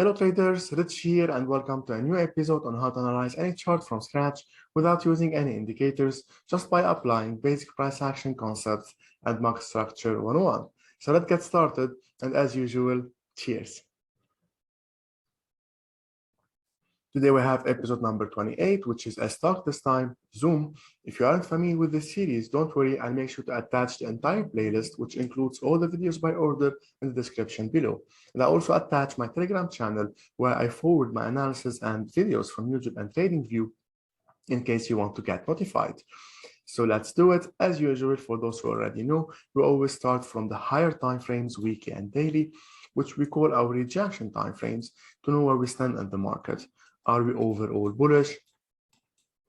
Hello traders, Rich here and welcome to a new episode on how to analyze any chart from scratch without using any indicators, just by applying basic price action concepts and market structure 101. So let's get started, and as usual, cheers. Today we have episode number 28, which is a stock this time, Zoom. If you aren't familiar with this series, don't worry, I'll make sure to attach the entire playlist, which includes all the videos by order in the description below. And I also attach my Telegram channel where I forward my analysis and videos from YouTube and TradingView in case you want to get notified. So let's do it. As usual, for those who already know, we always start from the higher time frames, weekly and daily, which we call our rejection time frames, to know where we stand in the market. Are we overall bullish,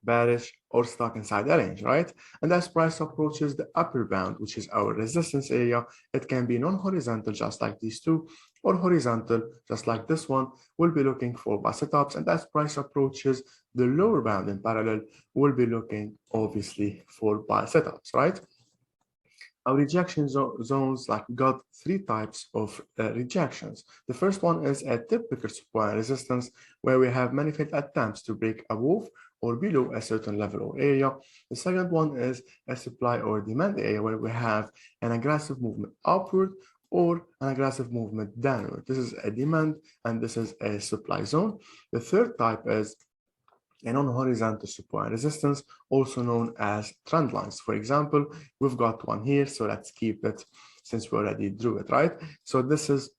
bearish, or stuck inside a range, right? And as price approaches the upper bound, which is our resistance area, it can be non-horizontal, just like these two, or horizontal, just like this one. We'll be looking for buy setups, and as price approaches the lower bound in parallel, we'll be looking, obviously, for buy setups, right? Our rejection zones, like, got three types of rejections. The first one is a typical supply resistance, where we have many failed attempts to break above or below a certain level or area. The second one is a supply or demand area, where we have an aggressive movement upward or an aggressive movement downward. This is a demand and this is a supply zone. The third type is a non-horizontal supply resistance, also known as trend lines. For example, we've got one here, so let's keep it since we already drew it, right? So this is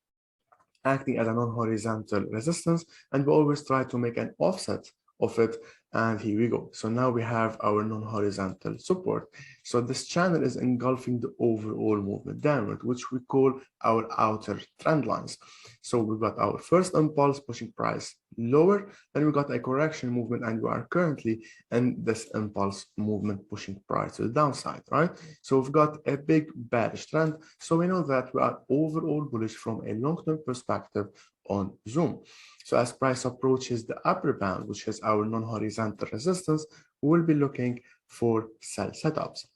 acting as a non-horizontal resistance, and we always try to make an offset of it, and here we go. So now we have our non-horizontal support. So this channel is engulfing the overall movement downward, which we call our outer trend lines. So we've got our first impulse pushing price lower, then we got a correction movement, and we are currently in this impulse movement pushing price to the downside, right? So we've got a big bearish trend, so we know that we are overall bullish from a long-term perspective on Zoom. So as price approaches the upper bound, which is our non-horizontal resistance, we'll be looking for sell setups.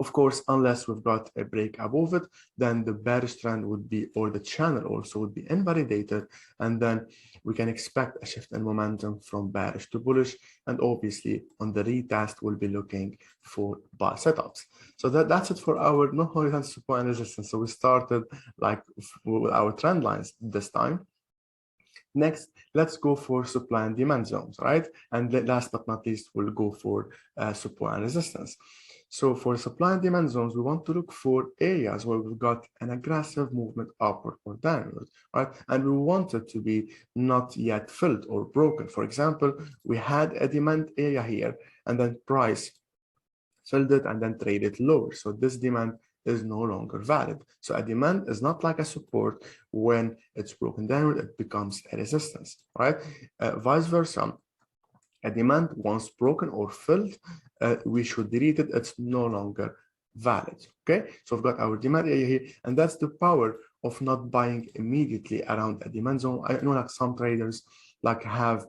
Of course, unless we've got a break above it, then the bearish trend would be, or the channel also would be invalidated, and then we can expect a shift in momentum from bearish to bullish, and obviously on the retest we'll be looking for buy setups. So that's it for our non-horizontal supply and resistance. So we started like with our trend lines this time. Next, let's go for supply and demand zones, right? And last but not least, we'll go for supply and resistance. So for supply and demand zones, we want to look for areas where we've got an aggressive movement upward or downward, right? And we want it to be not yet filled or broken. For example, we had a demand area here, and then price filled it and then traded lower. So this demand is no longer valid. So a demand is not like a support. When it's broken downward, it becomes a resistance, right? Vice versa. A demand, once broken or filled, we should delete it. It's no longer valid. Okay, so we've got our demand area here, and that's the power of not buying immediately around a demand zone. I know like some traders like have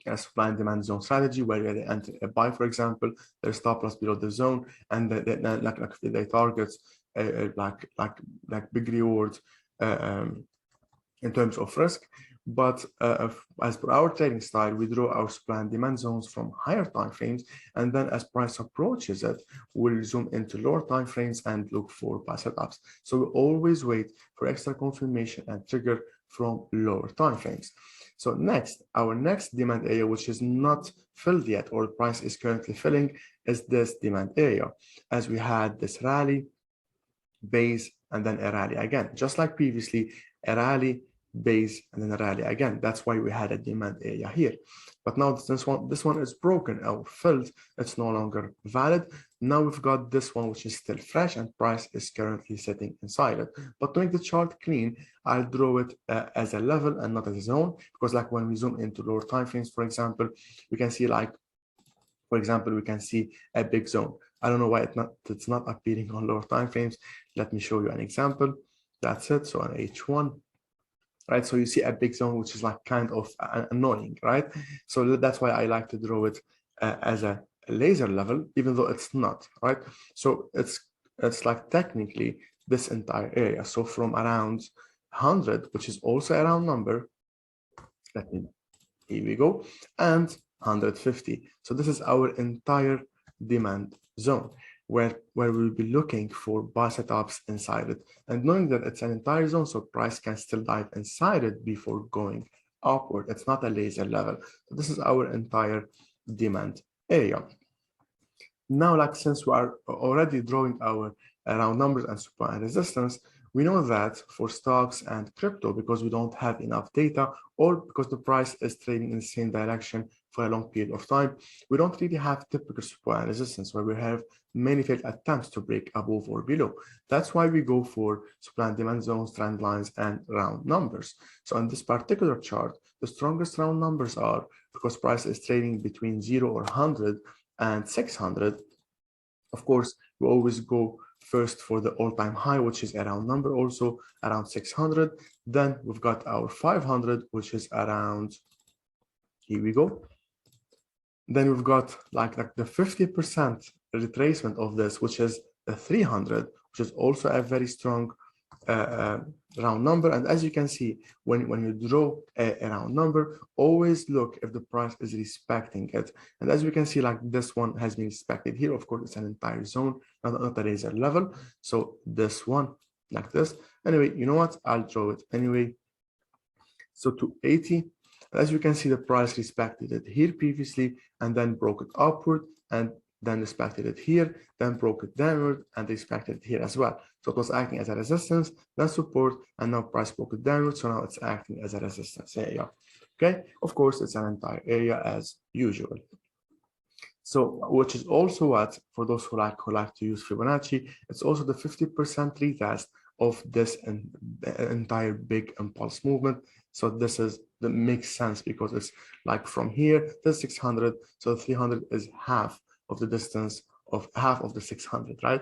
a supply and demand zone strategy where they enter a buy, for example, their stop loss below the zone, and they target like big rewards in terms of risk. But as per our trading style, we draw our supply and demand zones from higher time frames, and then as price approaches it, we'll zoom into lower time frames and look for buy setups. So we always wait for extra confirmation and trigger from lower time frames. So next, our next demand area, which is not filled yet, or the price is currently filling, is this demand area. As we had this rally, base, and then a rally again, just like previously, a rally, base, and then a rally again. That's why we had a demand area here. But now this one is broken or filled. It's no longer valid. Now we've got this one, which is still fresh, and price is currently sitting inside it. But to make the chart clean, I'll draw it as a level and not as a zone, because like when we zoom into lower time frames, for example, we can see like, for example, we can see a big zone. I don't know why it's not appearing on lower time frames. Let me show you an example. That's it. So on H1. Right, so you see a big zone, which is like kind of annoying, right? So that's why I like to draw it as a laser level, even though it's not, right? So it's like technically this entire area. So from around 100, which is also a round number, Here we go, and 150. So this is our entire demand zone where we'll be looking for buy setups inside it. And knowing that it's an entire zone, so price can still dive inside it before going upward. It's not a laser level. So this is our entire demand area. Now, like since we are already drawing our round numbers and supply and resistance, we know that for stocks and crypto, because we don't have enough data or because the price is trading in the same direction for a long period of time, we don't really have typical supply and resistance where we have many failed attempts to break above or below. That's why we go for supply and demand zones, trend lines, and round numbers. So in this particular chart, the strongest round numbers are because price is trading between 0 or 100 and 600. Of course, we always go first for the all-time high, which is a round number, also around 600. Then we've got our 500, which is around, here we go. Then we've got like the 50% retracement of this, which is the 300, which is also a very strong round number. And as you can see, when you draw a round number, always look if the price is respecting it. And as we can see, like this one has been respected here. Of course, it's an entire zone, not a laser level. So this one, like this. Anyway, you know what? I'll draw it anyway. So to 80, as you can see, the price respected it here previously and then broke it upward and then respected it here, then broke it downward and respected it here as well. So it was acting as a resistance, then support, and now price broke it downward. So now it's acting as a resistance area. Okay, of course, it's an entire area as usual. So, which is also what, for those who like to use Fibonacci, it's also the 50% retest of this entire big impulse movement. So this is that makes sense because it's like from here to 600. So 300 is half of the distance of half of the 600, right?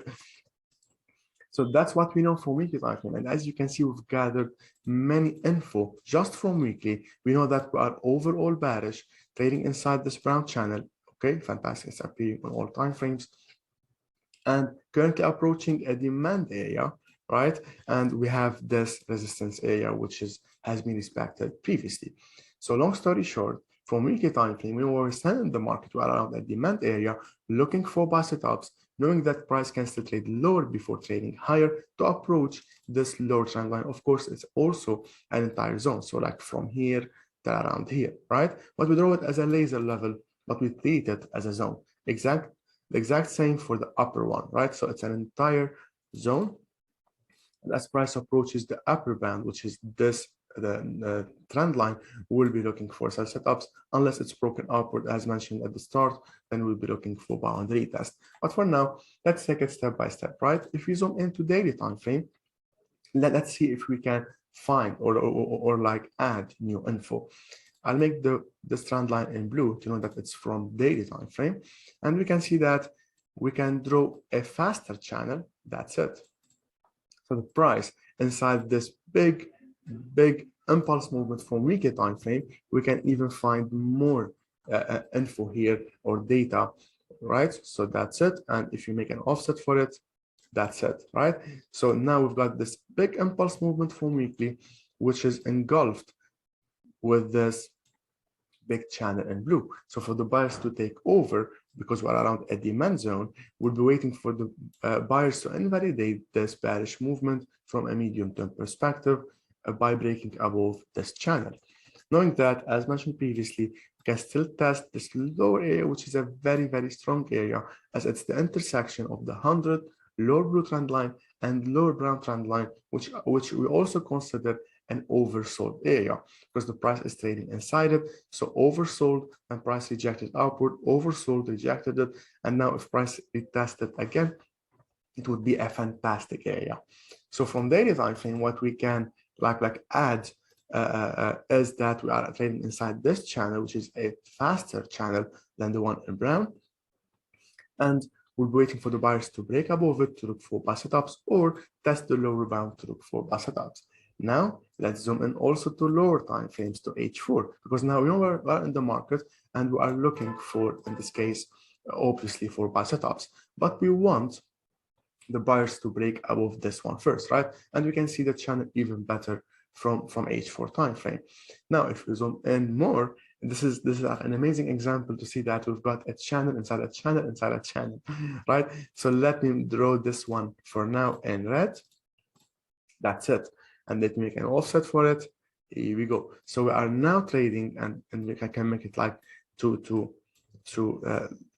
So that's what we know from weekly time frame. And as you can see, we've gathered many info just from weekly. We know that we are overall bearish, trading inside this brown channel. Okay, fantastic. It's appearing on all time frames. And currently approaching a demand area, right? And we have this resistance area, which has been respected previously. So long story short, from weekly time frame, we were standing in the market, we are around a demand area, looking for buy setups, knowing that price can still trade lower before trading higher to approach this lower trend line. Of course, it's also an entire zone. So like from here to around here, right? But we draw it as a laser level, but we treat it as a zone. The exact same for the upper one, right? So it's an entire zone. And as price approaches the upper band, which is this, the trend line, we'll be looking for sell setups. Unless it's broken upward, as mentioned at the start, then we'll be looking for boundary test. But for now, let's take it step by step, right? If we zoom into daily time frame, let's see if we can find or like add new info. I'll make this trend line in blue to know that it's from daily time frame, and we can see that we can draw a faster channel. That's it. So the price inside this big impulse movement from weekly time frame, we can even find more info here or data, right? So that's it. And if you make an offset for it, that's it, right? So now we've got this big impulse movement from weekly, which is engulfed with this big channel in blue. So for the buyers to take over, because we're around a demand zone, we'll be waiting for the buyers to invalidate this bearish movement from a medium-term perspective by breaking above this channel. Knowing that, as mentioned previously, we can still test this lower area, which is a very strong area, as it's the intersection of the 100 lower blue trend line and lower brown trend line, which we also consider an oversold area because the price is trading inside it. So oversold and price rejected upward, oversold, rejected it, and now if price retested again, it would be a fantastic area. So from daily time frame, what we can like add is that we are trading inside this channel, which is a faster channel than the one in brown, and we'll be waiting for the buyers to break above it to look for buy setups or test the lower bound to look for buy setups. Now let's zoom in also to lower time frames to H4, because now we know we're in the market and we are looking for, in this case, obviously for buy setups, but we want the buyers to break above this one first, right? And we can see the channel even better from H4 time frame. Now, if we zoom in more, this is an amazing example to see that we've got a channel inside a channel inside a channel, right? So let me draw this one for now in red. That's it. And let me make an offset for it. Here we go. So we are now trading, and I can make it like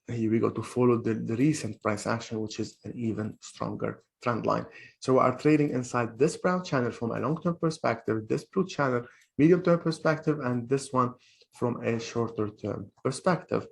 here we go, to follow the recent price action, which is an even stronger trend line. So we are trading inside this brown channel from a long-term perspective, this blue channel medium-term perspective, and this one from a shorter-term perspective.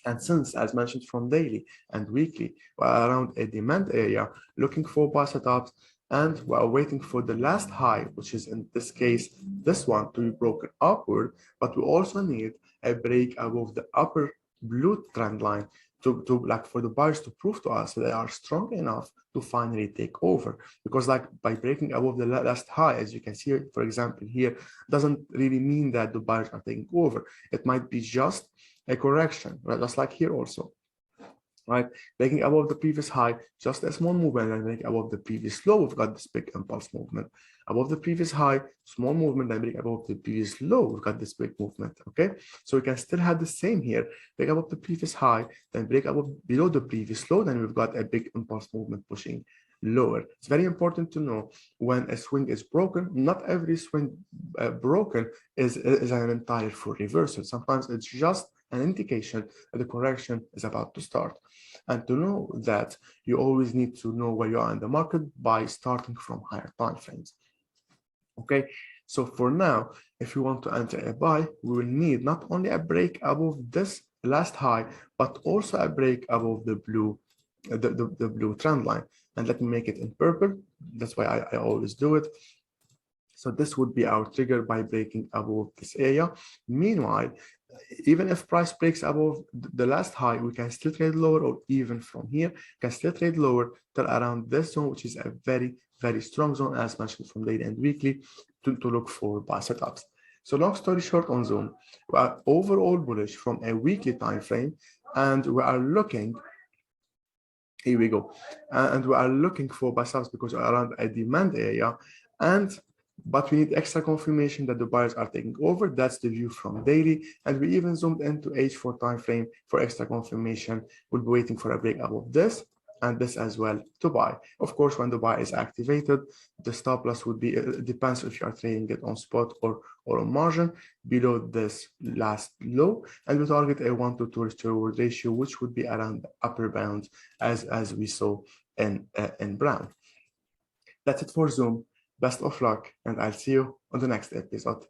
And since, as mentioned, from daily and weekly, we're around a demand area looking for buy setups, and we're waiting for the last high, which is in this case, this one, to be broken upward, but we also need a break above the upper blue trend line to like for the buyers to prove to us that they are strong enough to finally take over. Because like by breaking above the last high, as you can see, for example, here, doesn't really mean that the buyers are taking over. It might be just a correction, right? Just like here also, right? Breaking above the previous high, just a small movement, and breaking above the previous low, we've got this big impulse movement. Above the previous high, small movement, and break above the previous low, we've got this big movement, okay? So we can still have the same here, break above the previous high, then break above below the previous low, then we've got a big impulse movement pushing lower. It's very important to know when a swing is broken, not every swing broken is an entire full reversal. Sometimes it's just an indication that the correction is about to start. And to know that, you always need to know where you are in the market by starting from higher time frames. Okay, so for now, if you want to enter a buy, we will need not only a break above this last high, but also a break above the blue the blue trend line. And let me make it in purple. That's why I always do it. So this would be our trigger by breaking above this area. Meanwhile, even if price breaks above the last high, we can still trade lower, or even from here, can still trade lower till around this zone, which is a very, very strong zone, as mentioned from daily and weekly, to look for buy setups. So long story short on Zoom, we are overall bullish from a weekly time frame, and we are looking, here we go, and we are looking for buy setups because we are around a demand area, but we need extra confirmation that the buyers are taking over. That's the view from daily, and we even zoomed into H4 time frame for extra confirmation. We'll be waiting for a break above this and this as well to buy. Of course, when the buy is activated, the stop loss would be, it depends if you are trading it on spot or on margin, below this last low, and we target a 1-to-2 risk to reward ratio, which would be around the upper bound as we saw in brown. That's it for Zoom. Best of luck, and I'll see you on the next episode.